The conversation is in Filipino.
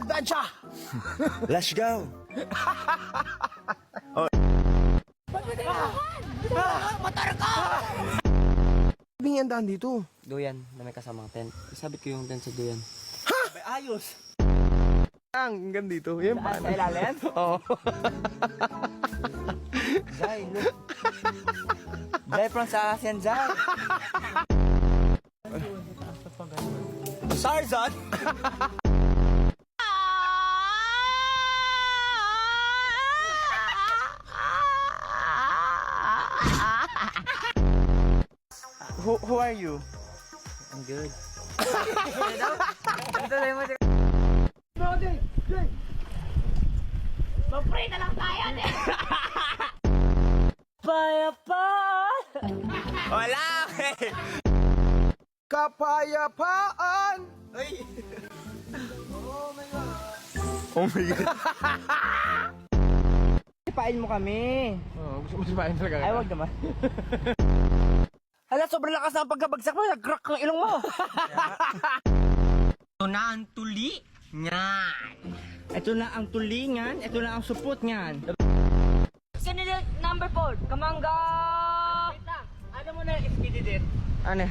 adventure! Let's go! Motor ko! Bingyan dito. Duyan na may kasamang tent. Isabit ko yung tent sa duyan. Ayos! Ang hanggang dito. Yan pa. Sa ilalim? Oo. Jai, look. Jai from sa ASEAN, Jai. Tarzan! Who are you? I'm good. Ito lang mo. Mag-pray na lang tayo, Wala eh! Kapayapaan! Ay! Oh my God! Sipain mo kami. Oh, gusto mo sipahin talaga. Ay, wag naman. Hala, sobrang lakas ng pagkabagsak mo. Nag-crack ng ilong mo. Ito na ang tuli niyan. Ito na ang tulingan. Ito na ang supot niyan. Candidate number 4, Kamangga! Ano mo na, expedit? Ano?